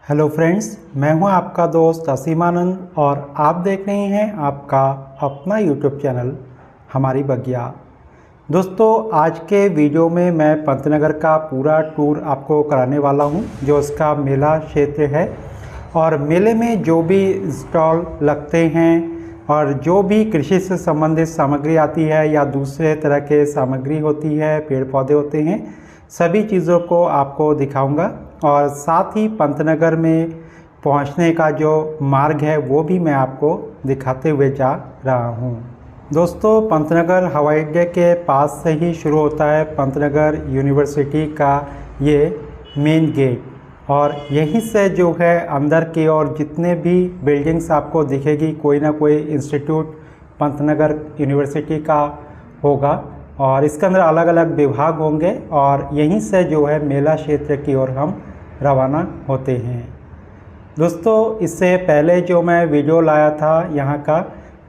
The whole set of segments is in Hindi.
हेलो फ्रेंड्स, मैं हूं आपका दोस्त असीमानंद और आप देख रहे हैं आपका अपना यूट्यूब चैनल हमारी बगिया। दोस्तों, आज के वीडियो में मैं पंतनगर का पूरा टूर आपको कराने वाला हूं, जो इसका मेला क्षेत्र है। और मेले में जो भी स्टॉल लगते हैं और जो भी कृषि से संबंधित सामग्री आती है या दूसरे तरह के सामग्री होती है, पेड़ पौधे होते हैं, सभी चीज़ों को आपको दिखाऊंगा। और साथ ही पंतनगर में पहुंचने का जो मार्ग है वो भी मैं आपको दिखाते हुए जा रहा हूं। दोस्तों, पंतनगर हवाई अड्डे के पास से ही शुरू होता है पंतनगर यूनिवर्सिटी का ये मेन गेट, और यहीं से जो है अंदर की ओर जितने भी बिल्डिंग्स आपको दिखेगी, कोई ना कोई इंस्टीट्यूट पंतनगर यूनिवर्सिटी का होगा और इसके अंदर अलग अलग विभाग होंगे। और यहीं से जो है मेला क्षेत्र की ओर हम रवाना होते हैं। दोस्तों, इससे पहले जो मैं वीडियो लाया था यहाँ का,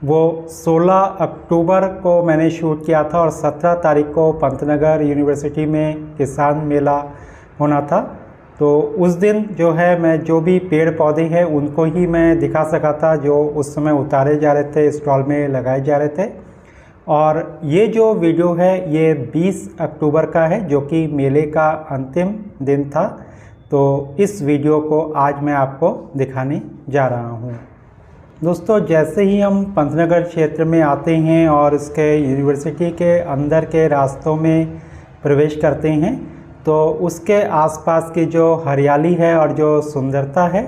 वो 16 अक्टूबर को मैंने शूट किया था और 17 तारीख को पंतनगर यूनिवर्सिटी में किसान मेला होना था। तो उस दिन जो है मैं जो भी पेड़ पौधे हैं उनको ही मैं दिखा सका था, जो उस समय उतारे जा रहे थे, स्टॉल में लगाए जा रहे थे। और ये जो वीडियो है ये 20 अक्टूबर का है, जो कि मेले का अंतिम दिन था। तो इस वीडियो को आज मैं आपको दिखाने जा रहा हूँ। दोस्तों, जैसे ही हम पंतनगर क्षेत्र में आते हैं और इसके यूनिवर्सिटी के अंदर के रास्तों में प्रवेश करते हैं, तो उसके आसपास की जो हरियाली है और जो सुंदरता है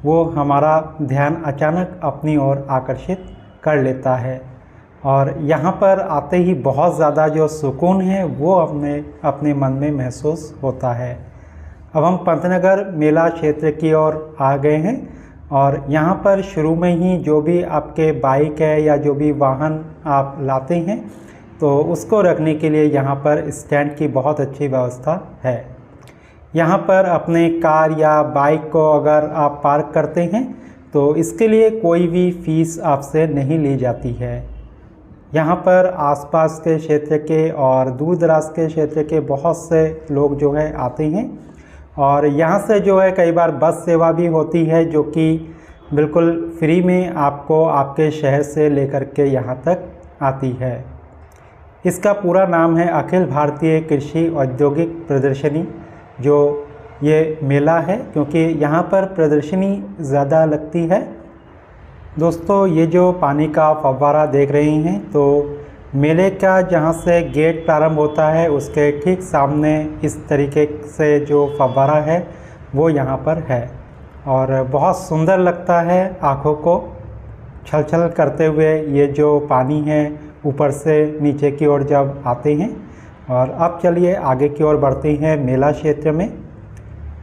वो हमारा ध्यान अचानक अपनी ओर आकर्षित कर लेता है। और यहाँ पर आते ही बहुत ज़्यादा जो सुकून है वो अपने मन में महसूस होता है। अब हम पंतनगर मेला क्षेत्र की ओर आ गए हैं और यहाँ पर शुरू में ही जो भी आपके बाइक है या जो भी वाहन आप लाते हैं, तो उसको रखने के लिए यहाँ पर स्टैंड की बहुत अच्छी व्यवस्था है। यहाँ पर अपने कार या बाइक को अगर आप पार्क करते हैं तो इसके लिए कोई भी फीस आपसे नहीं ली जाती है। यहाँ पर आसपास के क्षेत्र के और दूर दराज के क्षेत्र के बहुत से लोग जो है आते हैं। और यहाँ से जो है कई बार बस सेवा भी होती है, जो कि बिल्कुल फ्री में आपको आपके शहर से लेकर के यहाँ तक आती है। इसका पूरा नाम है अखिल भारतीय कृषि औद्योगिक प्रदर्शनी, जो ये मेला है, क्योंकि यहाँ पर प्रदर्शनी ज़्यादा लगती है। दोस्तों, ये जो पानी का फव्वारा देख रहे हैं, तो मेले का जहाँ से गेट प्रारंभ होता है उसके ठीक सामने इस तरीके से जो फव्वारा है वो यहाँ पर है और बहुत सुंदर लगता है आँखों को छल छल करते हुए ये जो पानी है ऊपर से नीचे की ओर जब आते हैं। और अब चलिए आगे की ओर बढ़ते हैं मेला क्षेत्र में।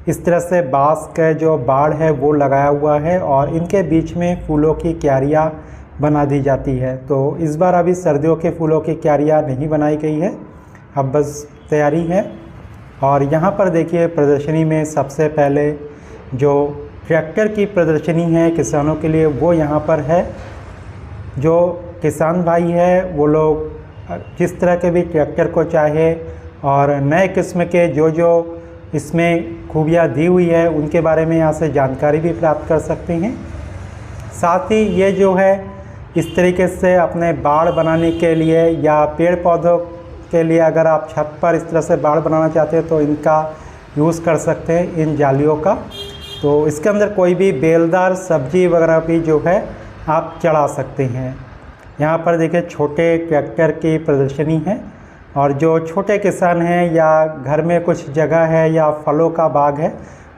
इस तरह से बांस का जो बाड़ है वो लगाया हुआ है और इनके बीच में फूलों की क्यारियाँ बना दी जाती है। तो इस बार अभी सर्दियों के फूलों की क्यारियाँ नहीं बनाई गई है, अब बस तैयारी है। और यहाँ पर देखिए प्रदर्शनी में सबसे पहले जो ट्रैक्टर की प्रदर्शनी है किसानों के लिए, वो यहाँ पर है। जो किसान भाई है वो लोग जिस तरह के भी ट्रैक्टर को चाहे और नए किस्म के जो इसमें खूबियाँ दी हुई है उनके बारे में यहाँ से जानकारी भी प्राप्त कर सकते हैं। साथ ही ये जो है इस तरीके से अपने बाड़ बनाने के लिए या पेड़ पौधों के लिए अगर आप छत पर इस तरह से बाड़ बनाना चाहते हैं तो इनका यूज़ कर सकते हैं, इन जालियों का। तो इसके अंदर कोई भी बेलदार सब्जी वगैरह भी जो है आप चढ़ा सकते हैं। यहाँ पर देखिए छोटे ट्रैक्टर की प्रदर्शनी है और जो छोटे किसान हैं या घर में कुछ जगह है या फलों का बाग है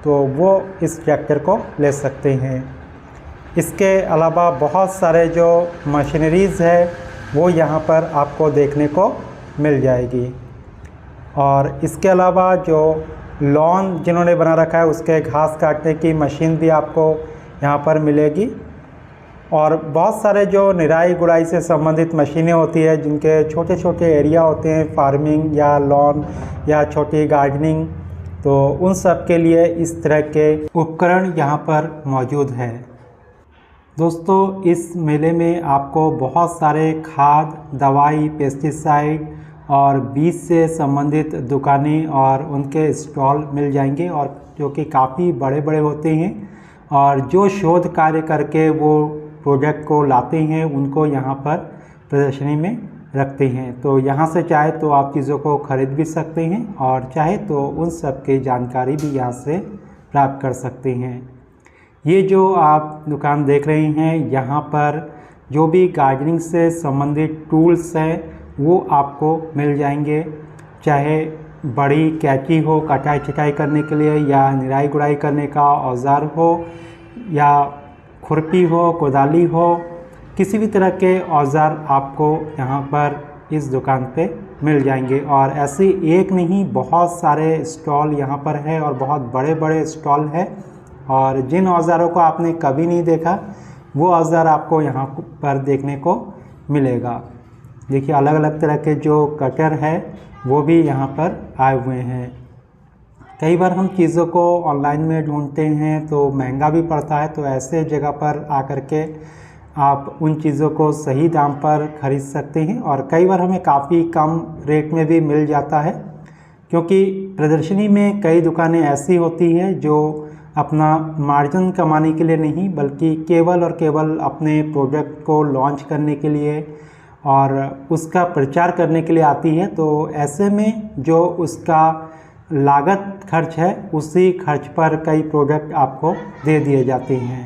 तो वो इस ट्रैक्टर को ले सकते हैं। इसके अलावा बहुत सारे जो मशीनरीज़ है वो यहाँ पर आपको देखने को मिल जाएगी। और इसके अलावा जो लॉन जिन्होंने बना रखा है उसके घास काटने की मशीन भी आपको यहाँ पर मिलेगी। और बहुत सारे जो निराई गुड़ाई से संबंधित मशीनें होती है, जिनके छोटे छोटे एरिया होते हैं, फार्मिंग या लॉन या छोटी गार्डनिंग, तो उन सब के लिए इस तरह के उपकरण यहाँ पर मौजूद है। दोस्तों, इस मेले में आपको बहुत सारे खाद, दवाई, पेस्टिसाइड और बीज से संबंधित दुकानें और उनके स्टॉल मिल जाएंगे, और जो कि काफ़ी बड़े बड़े होते हैं। और जो शोध कार्य करके वो प्रोजेक्ट को लाते हैं उनको यहाँ पर प्रदर्शनी में रखते हैं। तो यहाँ से चाहे तो आप चीज़ों को खरीद भी सकते हैं और चाहे तो उन सब की जानकारी भी यहाँ से प्राप्त कर सकते हैं। ये जो आप दुकान देख रहे हैं, यहाँ पर जो भी गार्डनिंग से संबंधित टूल्स हैं वो आपको मिल जाएंगे, चाहे बड़ी कैंची हो कटाई छटाई करने के लिए, या निराई गुड़ाई करने का औजार हो, या खुरपी हो, कोदाली हो, किसी भी तरह के औजार आपको यहाँ पर इस दुकान पे मिल जाएंगे। और ऐसे एक नहीं बहुत सारे स्टॉल यहाँ पर है और बहुत बड़े बड़े स्टॉल है, और जिन औजारों को आपने कभी नहीं देखा वो औजार आपको यहाँ पर देखने को मिलेगा। देखिए अलग अलग तरह के जो कटर है वो भी यहाँ पर आए हुए हैं। कई बार हम चीज़ों को ऑनलाइन में ढूंढते हैं तो महंगा भी पड़ता है, तो ऐसे जगह पर आकर के आप उन चीज़ों को सही दाम पर ख़रीद सकते हैं और कई बार हमें काफ़ी कम रेट में भी मिल जाता है, क्योंकि प्रदर्शनी में कई दुकानें ऐसी होती हैं जो अपना मार्जिन कमाने के लिए नहीं बल्कि केवल और केवल अपने प्रोडक्ट को लॉन्च करने के लिए और उसका प्रचार करने के लिए आती है। तो ऐसे में जो उसका लागत खर्च है उसी खर्च पर कई प्रोडक्ट आपको दे दिए जाते हैं।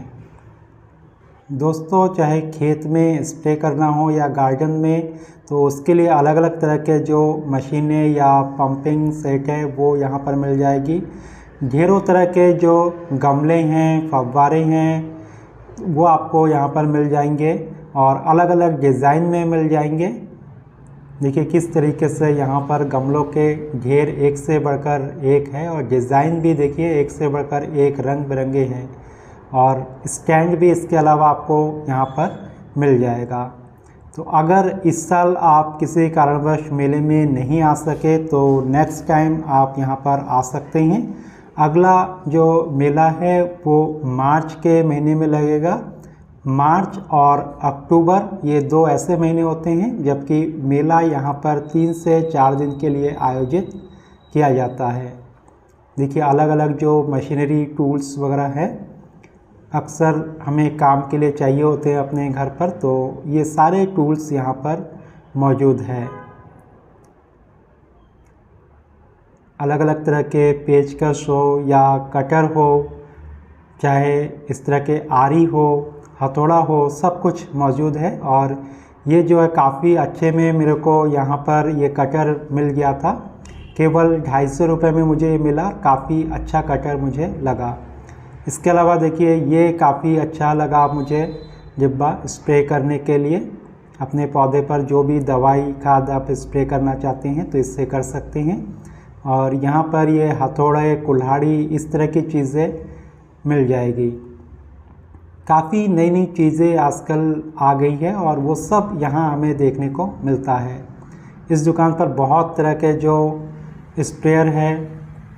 दोस्तों चाहे खेत में स्प्रे करना हो या गार्डन में, तो उसके लिए अलग अलग तरह के जो मशीनें या पंपिंग सेट है वो यहाँ पर मिल जाएगी। ढेरों तरह के जो गमले हैं, फव्वारे हैं, वो आपको यहाँ पर मिल जाएंगे और अलग अलग डिज़ाइन में मिल जाएंगे। देखिए किस तरीके से यहाँ पर गमलों के ढेर एक से बढ़कर एक है और डिज़ाइन भी देखिए एक से बढ़कर एक रंग बिरंगे हैं, और स्टैंड भी इसके अलावा आपको यहाँ पर मिल जाएगा। तो अगर इस साल आप किसी कारणवश मेले में नहीं आ सके तो नेक्स्ट टाइम आप यहाँ पर आ सकते हैं। अगला जो मेला है वो मार्च के महीने में लगेगा। मार्च और अक्टूबर ये दो ऐसे महीने होते हैं जबकि मेला यहाँ पर 3 से 4 दिन के लिए आयोजित किया जाता है। देखिए अलग अलग जो मशीनरी टूल्स वगैरह है अक्सर हमें काम के लिए चाहिए होते हैं अपने घर पर, तो ये सारे टूल्स यहाँ पर मौजूद है। अलग अलग तरह के पेचकस हो या कटर हो, चाहे इस तरह के आरी हो, हथौड़ा हो, सब कुछ मौजूद है। और ये जो है काफ़ी अच्छे में मेरे को यहाँ पर ये कटर मिल गया था, केवल 250 रुपये में मुझे मिला। काफ़ी अच्छा कटर मुझे लगा। इसके अलावा देखिए ये काफ़ी अच्छा लगा मुझे डिब्बा स्प्रे करने के लिए। अपने पौधे पर जो भी दवाई खाद आप स्प्रे करना चाहते हैं तो इससे कर सकते हैं। और यहाँ पर ये हथौड़े, कुल्हाड़ी, इस तरह की चीज़ें मिल जाएगी। काफ़ी नई नई चीज़ें आजकल आ गई है और वो सब यहाँ हमें देखने को मिलता है। इस दुकान पर बहुत तरह के जो स्प्रेयर है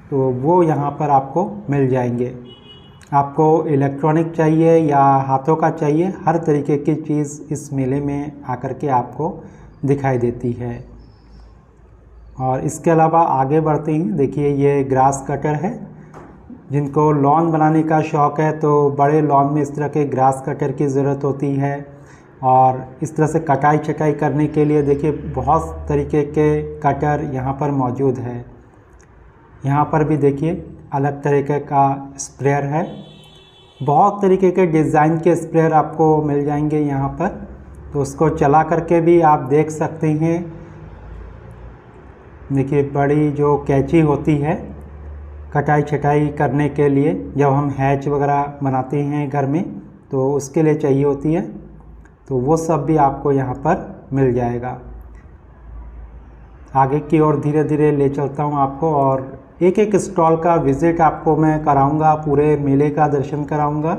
तो वो यहाँ पर आपको मिल जाएंगे। आपको इलेक्ट्रॉनिक चाहिए या हाथों का चाहिए, हर तरीके की चीज़ इस मेले में आकर के आपको दिखाई देती है। और इसके अलावा आगे बढ़ते हैं। देखिए ये ग्रास कटर है। जिनको लॉन बनाने का शौक़ है तो बड़े लॉन में इस तरह के ग्रास कटर की ज़रूरत होती है, और इस तरह से कटाई छटाई करने के लिए देखिए बहुत तरीके के कटर यहाँ पर मौजूद है। यहाँ पर भी देखिए अलग तरीके का स्प्रेयर है। बहुत तरीके के डिज़ाइन के स्प्रेयर आपको मिल जाएंगे यहाँ पर, तो उसको चला करके भी आप देख सकते हैं। देखिए बड़ी जो कैंची होती है कटाई छटाई करने के लिए, जब हम हैच वगैरह बनाते हैं घर में तो उसके लिए चाहिए होती है, तो वो सब भी आपको यहाँ पर मिल जाएगा। आगे की ओर धीरे धीरे ले चलता हूँ आपको, और एक एक स्टॉल का विज़िट आपको मैं कराऊंगा, पूरे मेले का दर्शन कराऊंगा,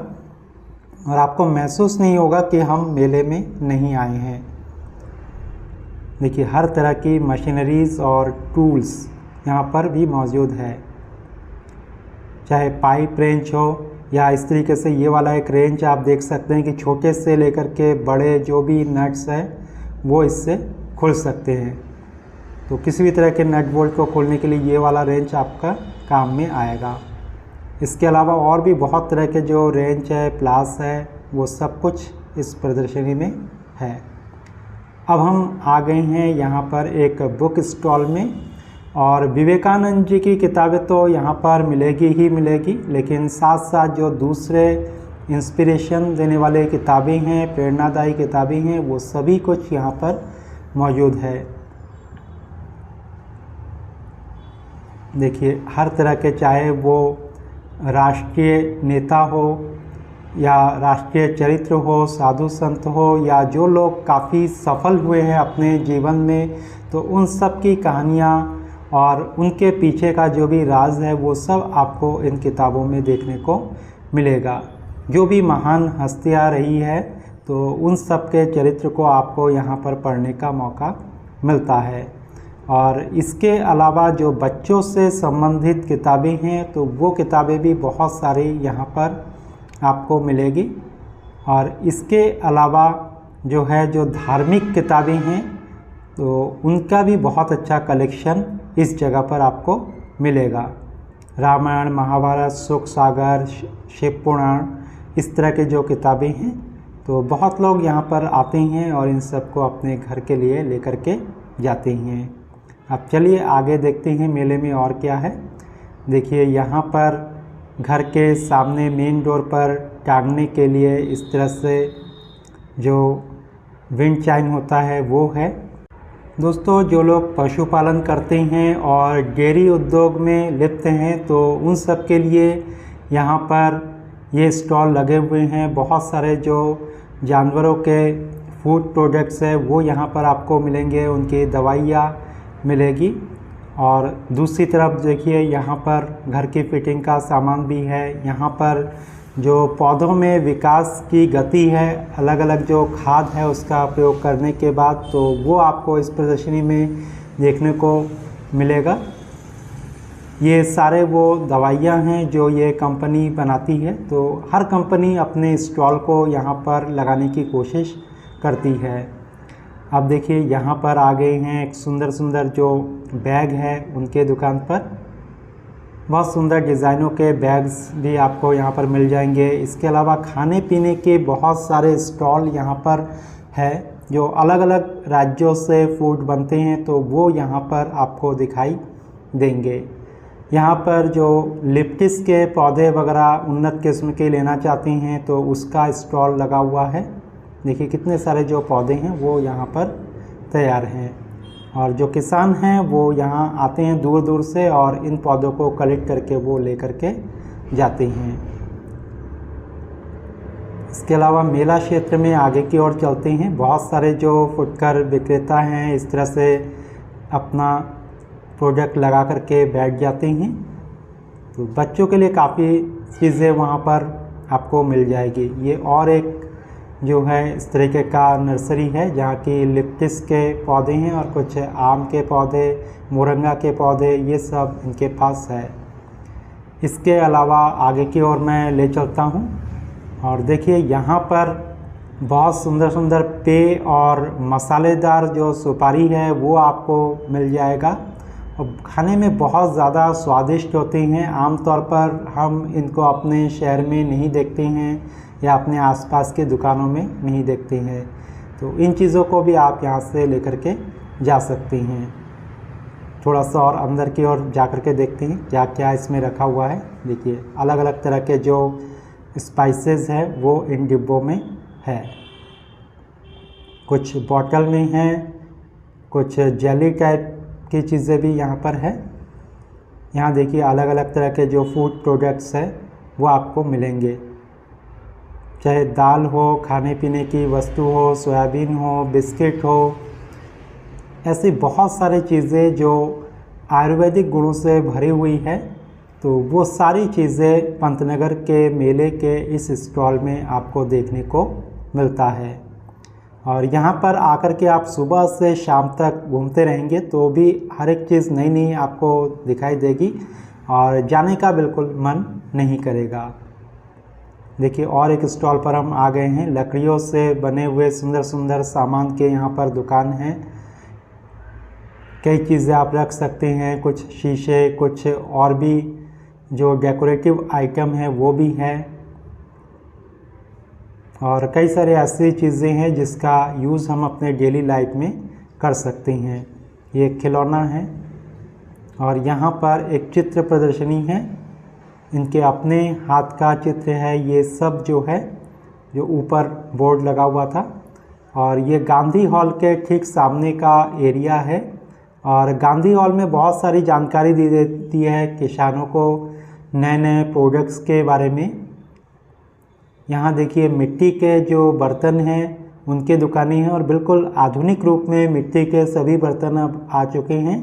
और आपको महसूस नहीं होगा कि हम मेले में नहीं आए हैं। देखिए हर तरह की मशीनरीज़ और टूल्स यहाँ पर भी मौजूद है, चाहे पाइप रेंच हो या इस तरीके से ये वाला एक रेंच आप देख सकते हैं कि छोटे से लेकर के बड़े जो भी नट्स हैं वो इससे खुल सकते हैं। तो किसी भी तरह के नट बोल्ट को खोलने के लिए ये वाला रेंच आपका काम में आएगा। इसके अलावा और भी बहुत तरह के जो रेंच है, प्लास है, वो सब कुछ इस प्रदर्शनी में है। अब हम आ गए हैं यहाँ पर एक बुक स्टॉल में, और विवेकानंद जी की किताबें तो यहाँ पर मिलेगी ही मिलेगी, लेकिन साथ साथ जो दूसरे इंस्पिरेशन देने वाले किताबें हैं, प्रेरणादायी किताबें हैं, वो सभी कुछ यहाँ पर मौजूद है। देखिए हर तरह के, चाहे वो राष्ट्रीय नेता हो या राष्ट्रीय चरित्र हो, साधु संत हो, या जो लोग काफ़ी सफल हुए हैं अपने जीवन में, तो उन सब की कहानियाँ और उनके पीछे का जो भी राज है वो सब आपको इन किताबों में देखने को मिलेगा। जो भी महान हस्तियाँ रही है तो उन सब के चरित्र को आपको यहाँ पर पढ़ने का मौका मिलता है। और इसके अलावा जो बच्चों से संबंधित किताबें हैं तो वो किताबें भी बहुत सारी यहाँ पर आपको मिलेगी। और इसके अलावा जो है, जो धार्मिक किताबें हैं तो उनका भी बहुत अच्छा कलेक्शन इस जगह पर आपको मिलेगा। रामायण, महाभारत, सुख सागर, शिव पुराण, इस तरह के जो किताबें हैं तो बहुत लोग यहाँ पर आते हैं और इन सब को अपने घर के लिए लेकर के जाते हैं। अब चलिए आगे देखते हैं मेले में और क्या है। देखिए यहाँ पर घर के सामने मेन डोर पर टांगने के लिए इस तरह से जो विंड चाइम होता है वो है। दोस्तों, जो लोग पशुपालन करते हैं और डेयरी उद्योग में लिप्त हैं तो उन सब के लिए यहाँ पर ये स्टॉल लगे हुए हैं। बहुत सारे जो जानवरों के फूड प्रोडक्ट्स है वो यहाँ पर आपको मिलेंगे, उनकी दवाइयाँ मिलेगी। और दूसरी तरफ देखिए यहाँ पर घर की फिटिंग का सामान भी है। यहाँ पर जो पौधों में विकास की गति है, अलग अलग जो खाद है उसका प्रयोग करने के बाद, तो वो आपको इस प्रदर्शनी में देखने को मिलेगा। ये सारे वो दवाइयाँ हैं जो ये कंपनी बनाती है, तो हर कंपनी अपने स्टॉल को यहाँ पर लगाने की कोशिश करती है। अब देखिए यहाँ पर आ गए हैं एक सुंदर सुंदर जो बैग है उनके दुकान पर। बहुत सुंदर डिज़ाइनों के बैग्स भी आपको यहाँ पर मिल जाएंगे। इसके अलावा खाने पीने के बहुत सारे स्टॉल यहाँ पर है, जो अलग अलग राज्यों से फूड बनते हैं तो वो यहाँ पर आपको दिखाई देंगे। यहाँ पर जो लिप्टिस के पौधे वगैरह उन्नत किस्म के लेना चाहते हैं तो उसका स्टॉल लगा हुआ है। देखिए कितने सारे जो पौधे हैं वो यहाँ पर तैयार हैं, और जो किसान हैं वो यहाँ आते हैं दूर दूर से और इन पौधों को कलेक्ट करके वो ले करके जाते हैं। इसके अलावा मेला क्षेत्र में आगे की ओर चलते हैं। बहुत सारे जो फुटकर विक्रेता हैं इस तरह से अपना प्रोडक्ट लगा करके बैठ जाते हैं। तो बच्चों के लिए काफ़ी चीज़ें वहाँ पर आपको मिल जाएगी। ये और एक जो है इस तरीके का नर्सरी है जहाँ की लिप्टिस के पौधे हैं और कुछ आम के पौधे, मोरंगा के पौधे, ये सब इनके पास है। इसके अलावा आगे की ओर मैं ले चलता हूँ, और देखिए यहाँ पर बहुत सुंदर सुंदर पेय और मसालेदार जो सुपारी है वो आपको मिल जाएगा, और खाने में बहुत ज़्यादा स्वादिष्ट होते हैं। आमतौर पर हम इनको अपने शहर में नहीं देखते हैं या अपने आसपास के दुकानों में नहीं देखते हैं, तो इन चीज़ों को भी आप यहाँ से लेकर के जा सकते हैं। थोड़ा सा और अंदर की ओर जा कर के देखते हैं क्या क्या इसमें रखा हुआ है। देखिए अलग अलग तरह के जो स्पाइसेस है वो इन डिब्बों में है, कुछ बॉटल में हैं, कुछ जेली टाइप की चीज़ें भी यहाँ पर है। यहाँ देखिए अलग अलग तरह के जो फूड प्रोडक्ट्स है वो आपको मिलेंगे, चाहे दाल हो, खाने पीने की वस्तु हो, सोयाबीन हो, बिस्किट हो, ऐसी बहुत सारी चीज़ें जो आयुर्वेदिक गुणों से भरी हुई है। तो वो सारी चीज़ें पंतनगर के मेले के इस स्टॉल में आपको देखने को मिलता है। और यहाँ पर आकर के आप सुबह से शाम तक घूमते रहेंगे तो भी हर एक चीज़ नई नई आपको दिखाई देगी और जाने का बिल्कुल मन नहीं करेगा। देखिए और एक स्टॉल पर हम आ गए हैं। लकड़ियों से बने हुए सुंदर सुंदर सामान के यहाँ पर दुकान है। कई चीज़ें आप रख सकते हैं, कुछ शीशे, कुछ और भी जो डेकोरेटिव आइटम है वो भी है, और कई सारे ऐसी चीज़ें हैं जिसका यूज़ हम अपने डेली लाइफ में कर सकते हैं। ये खिलौना है और यहाँ पर एक चित्र प्रदर्शनी है, इनके अपने हाथ का चित्र है। ये सब जो है जो ऊपर बोर्ड लगा हुआ था, और ये गांधी हॉल के ठीक सामने का एरिया है। और गांधी हॉल में बहुत सारी जानकारी दी देती है किसानों को नए नए प्रोडक्ट्स के बारे में। यहाँ देखिए मिट्टी के जो बर्तन हैं उनके दुकानें हैं, और बिल्कुल आधुनिक रूप में मिट्टी के सभी बर्तन अब आ चुके हैं,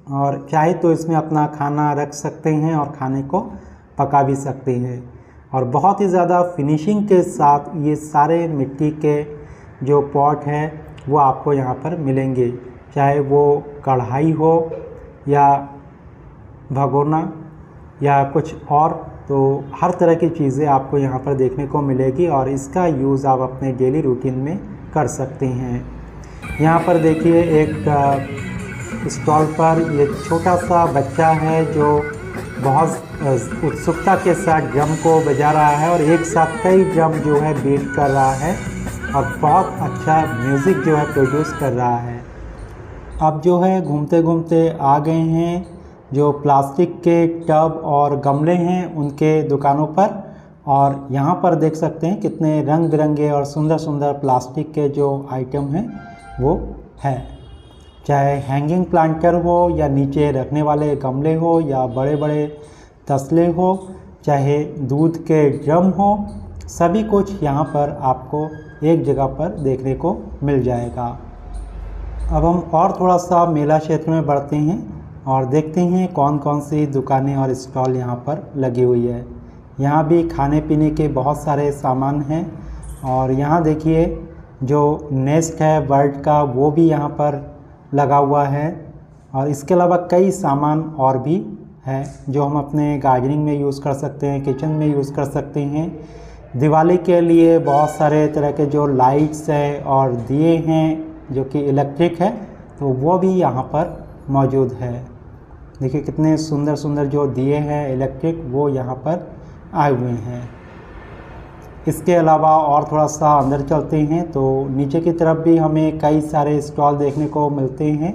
और चाहे तो इसमें अपना खाना रख सकते हैं और खाने को पका भी सकते हैं। और बहुत ही ज़्यादा फिनिशिंग के साथ ये सारे मिट्टी के जो पॉट है वो आपको यहाँ पर मिलेंगे, चाहे वो कढ़ाई हो या भगोना या कुछ और, तो हर तरह की चीज़ें आपको यहाँ पर देखने को मिलेगी, और इसका यूज़ आप अपने डेली रूटीन में कर सकते हैं। यहाँ पर देखिए एक स्टॉल पर ये छोटा सा बच्चा है जो बहुत उत्सुकता के साथ ड्रम को बजा रहा है, और एक साथ कई ड्रम जो है बीट कर रहा है, और बहुत अच्छा म्यूज़िक जो है प्रोड्यूस कर रहा है। अब जो है घूमते घूमते आ गए हैं जो प्लास्टिक के टब और गमले हैं उनके दुकानों पर, और यहाँ पर देख सकते हैं कितने रंग बिरंगे और सुंदर सुंदर प्लास्टिक के जो आइटम हैं वो है। चाहे हैंगिंग प्लांटर हो या नीचे रखने वाले गमले हो या बड़े बड़े तसले हो, चाहे दूध के ड्रम हो, सभी कुछ यहाँ पर आपको एक जगह पर देखने को मिल जाएगा। अब हम और थोड़ा सा मेला क्षेत्र में बढ़ते हैं और देखते हैं कौन कौन सी दुकानें और स्टॉल यहाँ पर लगी हुई है। यहाँ भी खाने पीने के बहुत सारे सामान हैं, और यहाँ देखिए जो नेस्ट है बर्ड का वो भी यहाँ पर लगा हुआ है, और इसके अलावा कई सामान और भी है जो हम अपने गार्डनिंग में यूज़ कर सकते हैं, किचन में यूज़ कर सकते हैं। दिवाली के लिए बहुत सारे तरह के जो लाइट्स हैं और दिए हैं जो कि इलेक्ट्रिक है, तो वो भी यहाँ पर मौजूद है। देखिए कितने सुंदर सुंदर जो दिए हैं इलेक्ट्रिक, वो यहाँ पर आए हुए हैं। इसके अलावा और थोड़ा सा अंदर चलते हैं तो नीचे की तरफ भी हमें कई सारे स्टॉल देखने को मिलते हैं।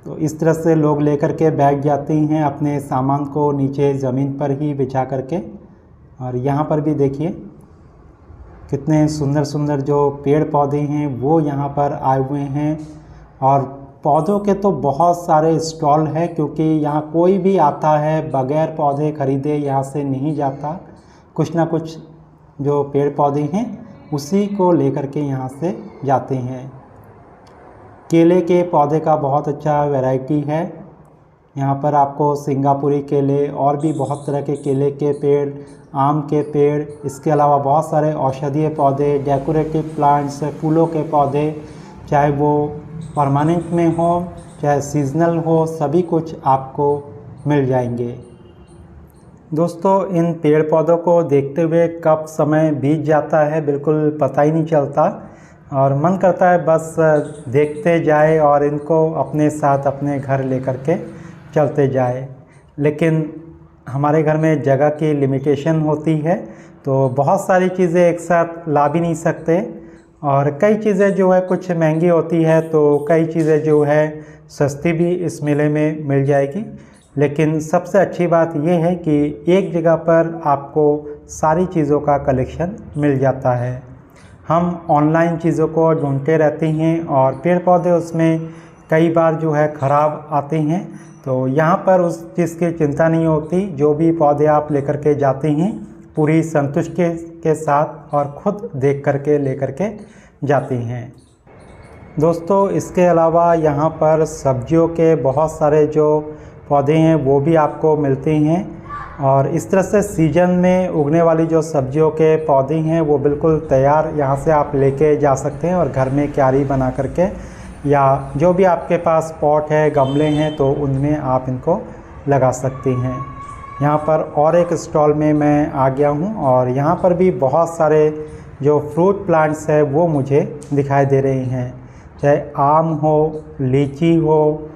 तो इस तरह से लोग लेकर के बैठ जाते हैं अपने सामान को नीचे ज़मीन पर ही बिछा करके। और यहाँ पर भी देखिए कितने सुंदर सुंदर जो पेड़ पौधे हैं वो यहाँ पर आए हुए हैं, और पौधों के तो बहुत सारे स्टॉल हैं, क्योंकि यहाँ कोई भी आता है बगैर पौधे खरीदे यहाँ से नहीं जाता। कुछ ना कुछ जो पेड़ पौधे हैं उसी को लेकर के यहाँ से जाते हैं। केले के पौधे का बहुत अच्छा वैरायटी है। यहाँ पर आपको सिंगापुरी केले और भी बहुत तरह के केले के पेड़, आम के पेड़, इसके अलावा बहुत सारे औषधीय पौधे, डेकोरेटिव प्लांट्स, फूलों के पौधे, चाहे वो परमानेंट में हो चाहे सीजनल हो, सभी कुछ आपको मिल जाएंगे। दोस्तों इन पेड़ पौधों को देखते हुए कब समय बीत जाता है बिल्कुल पता ही नहीं चलता, और मन करता है बस देखते जाए और इनको अपने साथ अपने घर लेकर के चलते जाए। लेकिन हमारे घर में जगह की लिमिटेशन होती है, तो बहुत सारी चीज़ें एक साथ ला भी नहीं सकते, और कई चीज़ें जो है कुछ महंगी होती है, तो कई चीज़ें जो है सस्ती भी इस मेले में मिल जाएगी। लेकिन सबसे अच्छी बात यह है कि एक जगह पर आपको सारी चीज़ों का कलेक्शन मिल जाता है। हम ऑनलाइन चीज़ों को ढूंढते रहते हैं और पेड़ पौधे उसमें कई बार जो है ख़राब आते हैं, तो यहाँ पर उस चीज़ की चिंता नहीं होती। जो भी पौधे आप लेकर के जाते हैं पूरी संतुष्टि के साथ और ख़ुद देख कर के लेकर के जाते हैं। दोस्तों इसके अलावा यहाँ पर सब्जियों के बहुत सारे जो पौधे हैं वो भी आपको मिलते हैं, और इस तरह से सीजन में उगने वाली जो सब्जियों के पौधे हैं वो बिल्कुल तैयार यहाँ से आप लेके जा सकते हैं, और घर में क्यारी बना करके या जो भी आपके पास पॉट है, गमले हैं, तो उनमें आप इनको लगा सकते हैं। यहाँ पर और एक स्टॉल में मैं आ गया हूँ, और यहाँ पर भी बहुत सारे जो फ्रूट प्लांट्स है वो मुझे दिखाई दे रहे हैं, चाहे आम हो, लीची हो,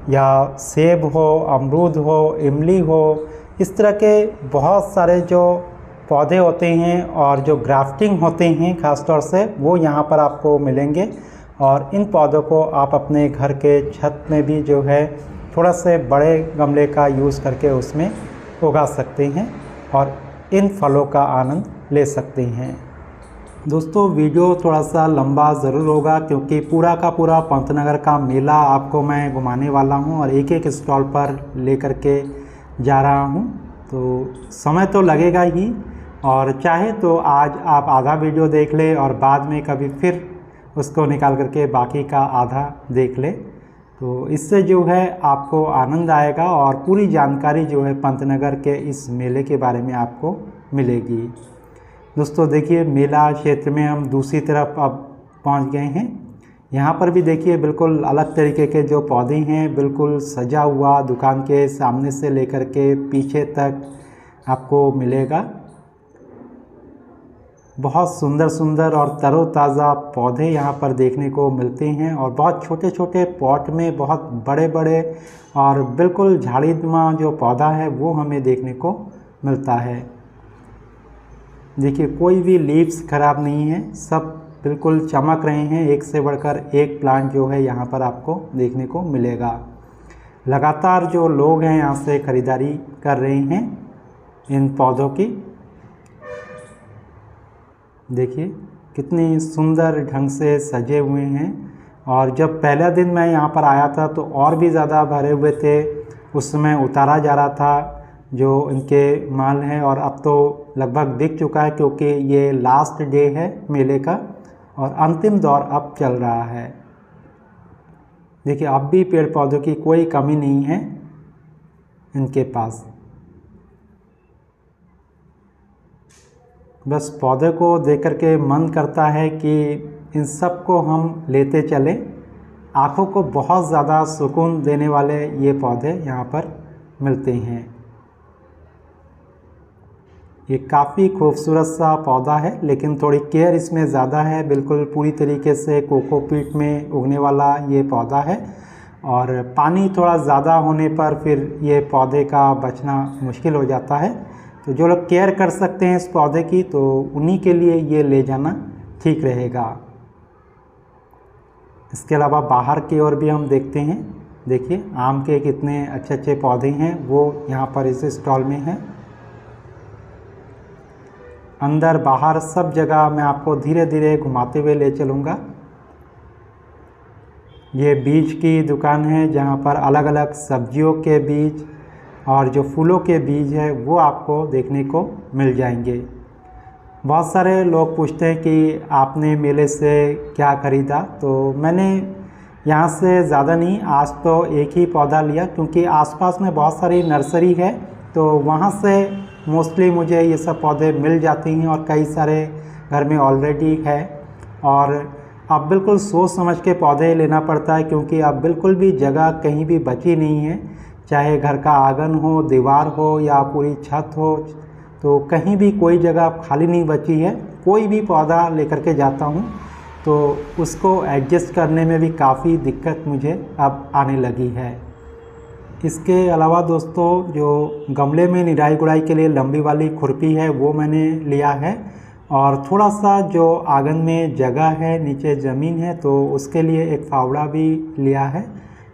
या सेब हो, अमरूद हो, इमली हो, इस तरह के बहुत सारे जो पौधे होते हैं और जो ग्राफ्टिंग होते हैं ख़ास तौर से, वो यहाँ पर आपको मिलेंगे। और इन पौधों को आप अपने घर के छत में भी जो है थोड़ा से बड़े गमले का यूज़ करके उसमें उगा सकते हैं और इन फलों का आनंद ले सकते हैं। दोस्तों वीडियो थोड़ा सा लंबा ज़रूर होगा क्योंकि पूरा का पूरा पंतनगर का मेला आपको मैं घुमाने वाला हूं और एक एक स्टॉल पर लेकर के जा रहा हूं, तो समय तो लगेगा ही। और चाहे तो आज आप आधा वीडियो देख ले और बाद में कभी फिर उसको निकाल करके बाकी का आधा देख ले, तो इससे जो है आपको आनंद आएगा और पूरी जानकारी जो है पंतनगर के इस मेले के बारे में आपको मिलेगी। दोस्तों देखिए, मेला क्षेत्र में हम दूसरी तरफ अब पहुंच गए हैं। यहाँ पर भी देखिए बिल्कुल अलग तरीके के जो पौधे हैं, बिल्कुल सजा हुआ दुकान के सामने से लेकर के पीछे तक आपको मिलेगा। बहुत सुंदर सुंदर और तरोताज़ा पौधे यहाँ पर देखने को मिलते हैं और बहुत छोटे छोटे पॉट में बहुत बड़े बड़े और बिल्कुल झाड़ीनुमा जो पौधा है वो हमें देखने को मिलता है। देखिए कोई भी लीव्स खराब नहीं है, सब बिल्कुल चमक रहे हैं। एक से बढ़कर एक प्लांट जो है यहाँ पर आपको देखने को मिलेगा। लगातार जो लोग हैं यहाँ से ख़रीदारी कर रहे हैं इन पौधों की। देखिए कितनी सुंदर ढंग से सजे हुए हैं। और जब पहला दिन मैं यहाँ पर आया था तो और भी ज़्यादा भरे हुए थे, उस समय उतारा जा रहा था जो इनके माल हैं, और अब तो लगभग बिक चुका है क्योंकि ये लास्ट डे है मेले का और अंतिम दौर अब चल रहा है। देखिए अब भी पेड़ पौधों की कोई कमी नहीं है इनके पास। बस पौधे को देख कर के मन करता है कि इन सब को हम लेते चलें। आँखों को बहुत ज़्यादा सुकून देने वाले ये पौधे यहाँ पर मिलते हैं। ये काफ़ी खूबसूरत सा पौधा है, लेकिन थोड़ी केयर इसमें ज़्यादा है। बिल्कुल पूरी तरीके से कोकोपीट में उगने वाला ये पौधा है और पानी थोड़ा ज़्यादा होने पर फिर ये पौधे का बचना मुश्किल हो जाता है। तो जो लोग केयर कर सकते हैं इस पौधे की, तो उन्हीं के लिए ये ले जाना ठीक रहेगा। इसके अलावा बाहर की ओर भी हम देखते हैं। देखिए आम के कितने अच्छे अच्छे पौधे हैं, वो यहाँ पर इस स्टॉल में हैं। अंदर बाहर सब जगह मैं आपको धीरे धीरे घुमाते हुए ले चलूँगा। ये बीज की दुकान है जहाँ पर अलग अलग सब्जियों के बीज और जो फूलों के बीज है वो आपको देखने को मिल जाएंगे। बहुत सारे लोग पूछते हैं कि आपने मेले से क्या ख़रीदा, तो मैंने यहाँ से ज़्यादा नहीं, आज तो एक ही पौधा लिया क्योंकि आसपास में बहुत सारी नर्सरी है, तो वहाँ से मोस्टली मुझे ये सब पौधे मिल जाते हैं और कई सारे घर में ऑलरेडी है। और अब बिल्कुल सोच समझ के पौधे लेना पड़ता है क्योंकि अब बिल्कुल भी जगह कहीं भी बची नहीं है, चाहे घर का आंगन हो, दीवार हो या पूरी छत हो, तो कहीं भी कोई जगह खाली नहीं बची है। कोई भी पौधा लेकर के जाता हूँ तो उसको एडजस्ट करने में भी काफ़ी दिक्कत मुझे अब आने लगी है। इसके अलावा दोस्तों जो गमले में निराई गुड़ाई के लिए लंबी वाली खुरपी है वो मैंने लिया है, और थोड़ा सा जो आंगन में जगह है, नीचे ज़मीन है, तो उसके लिए एक फावड़ा भी लिया है।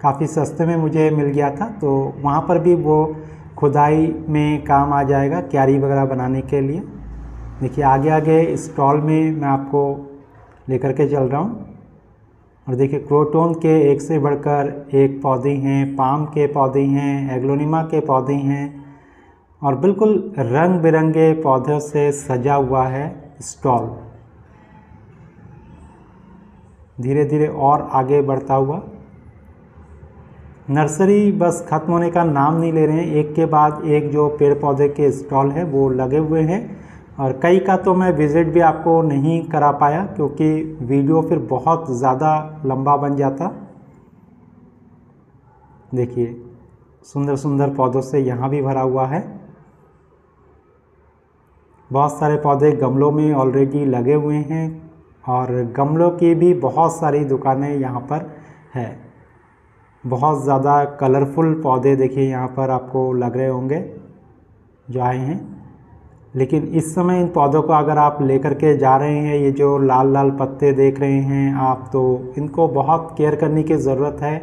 काफ़ी सस्ते में मुझे मिल गया था, तो वहाँ पर भी वो खुदाई में काम आ जाएगा क्यारी वगैरह बनाने के लिए। देखिए आगे आगे स्टॉल में मैं आपको लेकर के चल रहा हूँ। और देखिए क्रोटोन के एक से बढ़कर एक पौधे हैं, पाम के पौधे हैं, एग्लोनिमा के पौधे हैं और बिल्कुल रंग बिरंगे पौधों से सजा हुआ है स्टॉल। धीरे धीरे और आगे बढ़ता हुआ नर्सरी बस ख़त्म होने का नाम नहीं ले रहे हैं। एक के बाद एक जो पेड़ पौधे के स्टॉल है वो लगे हुए हैं, और कई का तो मैं विज़िट भी आपको नहीं करा पाया क्योंकि वीडियो फिर बहुत ज़्यादा लंबा बन जाता। देखिए सुंदर सुंदर पौधों से यहाँ भी भरा हुआ है। बहुत सारे पौधे गमलों में ऑलरेडी लगे हुए हैं और गमलों की भी बहुत सारी दुकानें यहाँ पर है। बहुत ज़्यादा कलरफुल पौधे देखिए यहाँ पर आपको लग रहे होंगे जो आए हैं। लेकिन इस समय इन पौधों को अगर आप लेकर के जा रहे हैं, ये जो लाल लाल पत्ते देख रहे हैं आप, तो इनको बहुत केयर करने की ज़रूरत है,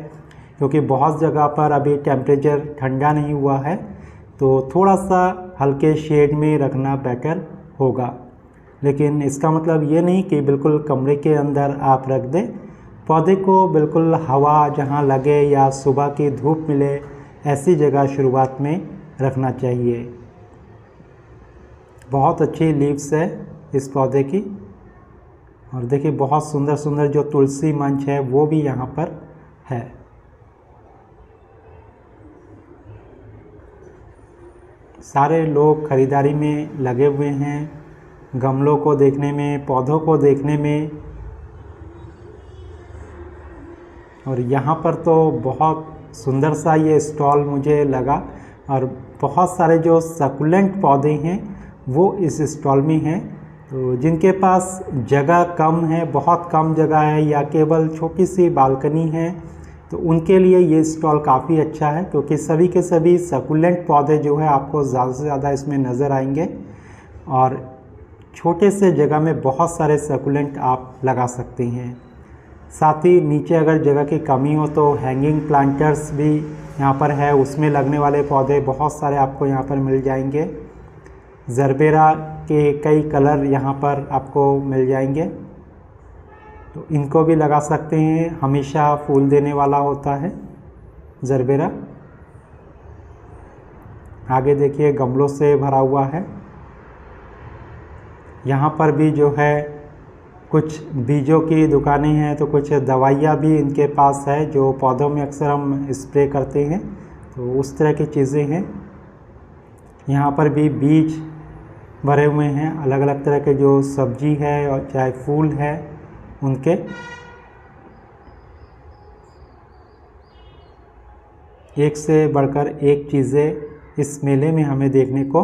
क्योंकि बहुत जगह पर अभी टेम्परेचर ठंडा नहीं हुआ है, तो थोड़ा सा हल्के शेड में रखना बेटर होगा। लेकिन इसका मतलब ये नहीं कि बिल्कुल कमरे के अंदर आप रख दें। पौधे को बिल्कुल हवा जहाँ लगे या सुबह की धूप मिले ऐसी जगह शुरुआत में रखना चाहिए। बहुत अच्छी लीव्स है इस पौधे की, और देखिए बहुत सुंदर सुंदर जो तुलसी मंच है वो भी यहाँ पर है। सारे लोग खरीदारी में लगे हुए हैं, गमलों को देखने में, पौधों को देखने में। और यहाँ पर तो बहुत सुंदर सा ये स्टॉल मुझे लगा, और बहुत सारे जो सकुलेंट पौधे हैं वो इस स्टॉल में हैं। तो जिनके पास जगह कम है, बहुत कम जगह है, या केवल छोटी सी बालकनी है, तो उनके लिए ये स्टॉल काफ़ी अच्छा है, क्योंकि सभी के सभी सकुलेंट पौधे जो है आपको ज़्यादा से ज़्यादा इसमें नज़र आएंगे। और छोटे से जगह में बहुत सारे सकुलेंट आप लगा सकते हैं। साथ ही नीचे अगर जगह की कमी हो तो हैंगिंग प्लांटर्स भी यहाँ पर है, उसमें लगने वाले पौधे बहुत सारे आपको यहाँ पर मिल जाएंगे। ज़रबेरा के कई कलर यहाँ पर आपको मिल जाएंगे, तो इनको भी लगा सकते हैं। हमेशा फूल देने वाला होता है ज़रबेरा। आगे देखिए गमलों से भरा हुआ है। यहाँ पर भी जो है कुछ बीजों की दुकानें हैं, तो कुछ दवाइयाँ भी इनके पास है जो पौधों में अक्सर हम स्प्रे करते हैं, तो उस तरह की चीज़ें हैं। यहाँ पर भी बीज भरे हुए हैं अलग अलग तरह के, जो सब्जी है और चाहे फूल है उनके। एक से बढ़कर एक चीज़ें इस मेले में हमें देखने को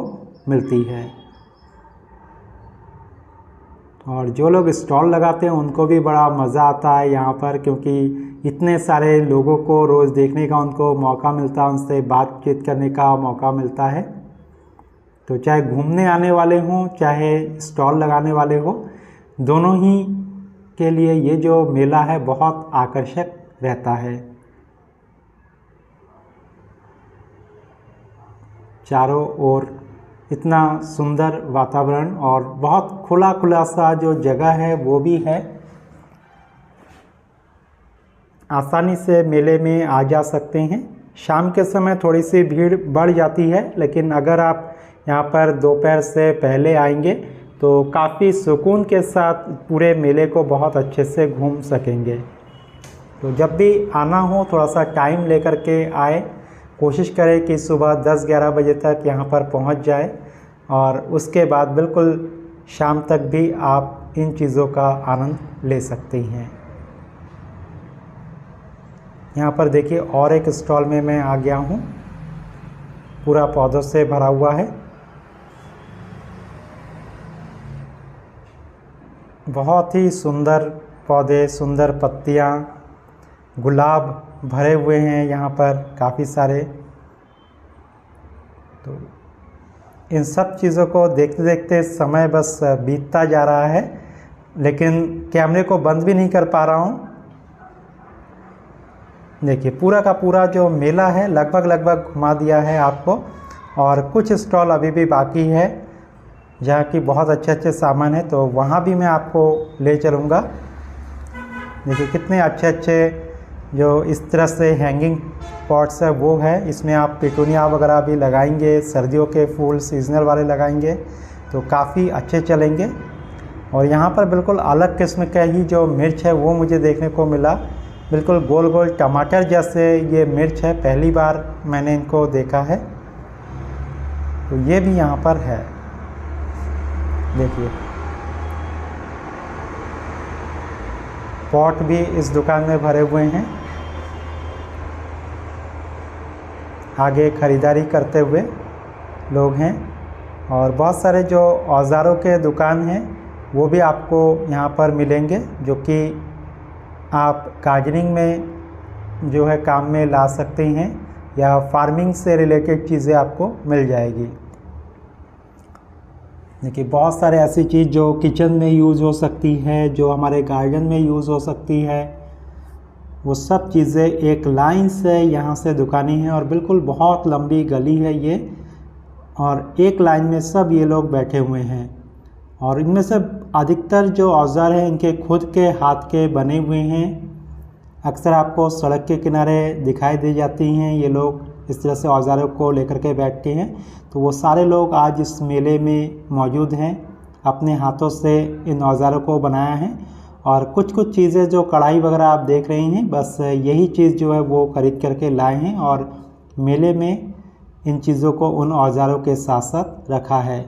मिलती है। और जो लोग स्टॉल लगाते हैं उनको भी बड़ा मज़ा आता है यहाँ पर, क्योंकि इतने सारे लोगों को रोज़ देखने का उनको मौका मिलता है, उनसे बातचीत करने का मौका मिलता है। तो चाहे घूमने आने वाले हों चाहे स्टॉल लगाने वाले हो, दोनों ही के लिए ये जो मेला है बहुत आकर्षक रहता है। चारों ओर इतना सुंदर वातावरण और बहुत खुला खुला सा जो जगह है वो भी है। आसानी से मेले में आ जा सकते हैं। शाम के समय थोड़ी सी भीड़ बढ़ जाती है, लेकिन अगर आप यहाँ पर दोपहर से पहले आएंगे तो काफ़ी सुकून के साथ पूरे मेले को बहुत अच्छे से घूम सकेंगे। तो जब भी आना हो थोड़ा सा टाइम लेकर के आए, कोशिश करें कि सुबह 10-11 बजे तक यहाँ पर पहुँच जाए, और उसके बाद बिल्कुल शाम तक भी आप इन चीज़ों का आनंद ले सकते हैं। यहाँ पर देखिए और एक स्टॉल में मैं आ गया हूँ, पूरा पौधों से भरा हुआ है। बहुत ही सुंदर पौधे, सुंदर पत्तियाँ, गुलाब भरे हुए हैं यहाँ पर काफ़ी सारे। तो इन सब चीज़ों को देखते देखते समय बस बीतता जा रहा है, लेकिन कैमरे को बंद भी नहीं कर पा रहा हूँ। देखिए पूरा का पूरा जो मेला है लगभग घुमा दिया है आपको, और कुछ स्टॉल अभी भी बाकी है जहाँ की बहुत अच्छे सामान है, तो वहाँ भी मैं आपको ले चलूँगा। देखिए कितने अच्छे जो इस तरह से हैंगिंग पॉट्स है वो है। इसमें आप पिटूनिया वगैरह भी लगाएंगे, सर्दियों के फूल सीजनल वाले लगाएंगे तो काफ़ी अच्छे चलेंगे। और यहाँ पर बिल्कुल अलग किस्म का ही जो मिर्च है वो मुझे देखने को मिला, बिल्कुल गोल गोल टमाटर जैसे ये मिर्च है, पहली बार मैंने इनको देखा है। तो ये भी यहाँ पर है, देखिए पॉट भी इस दुकान में भरे हुए हैं। आगे खरीदारी करते हुए लोग हैं, और बहुत सारे जो औज़ारों के दुकान हैं वो भी आपको यहाँ पर मिलेंगे, जो कि आप गार्डनिंग में जो है काम में ला सकते हैं या फार्मिंग से रिलेटेड चीज़ें आपको मिल जाएगी। देखिए बहुत सारे ऐसी चीज़ जो किचन में यूज़ हो सकती है, जो हमारे गार्डन में यूज़ हो सकती है, वो सब चीज़ें एक लाइन से यहाँ से दुकानें हैं और बिल्कुल बहुत लंबी गली है ये, और एक लाइन में सब ये लोग बैठे हुए हैं। और इनमें से अधिकतर जो औज़ार हैं इनके खुद के हाथ के बने हुए हैं। अक्सर आपको सड़क के किनारे दिखाई दे जाती हैं, ये लोग इस तरह से औज़ारों को लेकर के बैठते हैं। तो वो सारे लोग आज इस मेले में मौजूद हैं, अपने हाथों से इन औज़ारों को बनाया है। और कुछ कुछ चीज़ें जो कढ़ाई वगैरह आप देख रही हैं, बस यही चीज़ जो है वो खरीद करके लाए हैं और मेले में इन चीज़ों को उन औज़ारों के साथ साथ रखा है।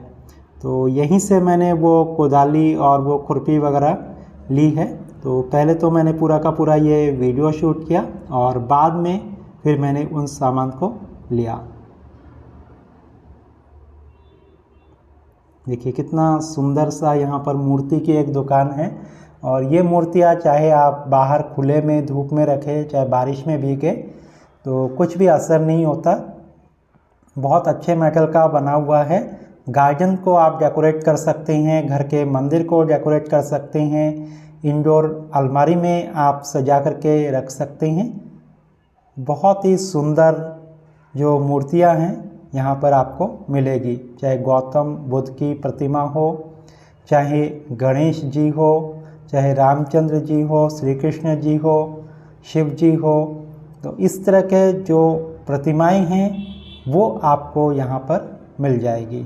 तो यहीं से मैंने वो कुदाली और वो खुरपी वगैरह ली है। तो पहले तो मैंने पूरा का पूरा ये वीडियो शूट किया और बाद में फिर मैंने उन सामान को लिया। देखिए कितना सुंदर सा यहाँ पर मूर्ति की एक दुकान है, और ये मूर्तियाँ चाहे आप बाहर खुले में धूप में रखें, चाहे बारिश में भीगे, तो कुछ भी असर नहीं होता। बहुत अच्छे मेटल का बना हुआ है। गार्डन को आप डेकोरेट कर सकते हैं, घर के मंदिर को डेकोरेट कर सकते हैं, इंडोर अलमारी में आप सजा करके रख सकते हैं। बहुत ही सुंदर जो मूर्तियां हैं यहाँ पर आपको मिलेगी, चाहे गौतम बुद्ध की प्रतिमा हो, चाहे गणेश जी हो, चाहे रामचंद्र जी हो, श्री कृष्ण जी हो, शिव जी हो। तो इस तरह के जो प्रतिमाएं हैं वो आपको यहाँ पर मिल जाएगी।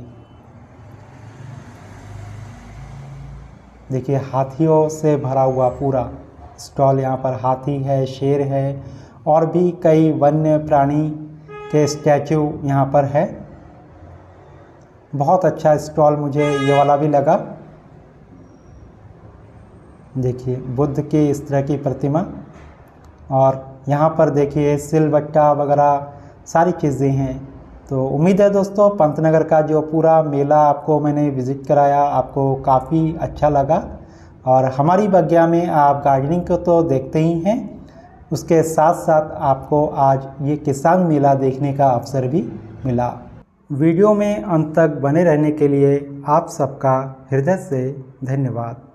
देखिए हाथियों से भरा हुआ पूरा स्टॉल, यहाँ पर हाथी है, शेर है और भी कई वन्य प्राणी के स्टैचू यहाँ पर है। बहुत अच्छा स्टॉल मुझे ये वाला भी लगा। देखिए बुद्ध की इस तरह की प्रतिमा, और यहाँ पर देखिए सिलबट्टा वगैरह सारी चीज़ें हैं। तो उम्मीद है दोस्तों पंतनगर का जो पूरा मेला आपको मैंने विज़िट कराया आपको काफ़ी अच्छा लगा। और हमारी बगिया में आप गार्डनिंग को तो देखते ही हैं, उसके साथ साथ आपको आज ये किसान मेला देखने का अवसर भी मिला। वीडियो में अंत तक बने रहने के लिए आप सबका हृदय से धन्यवाद।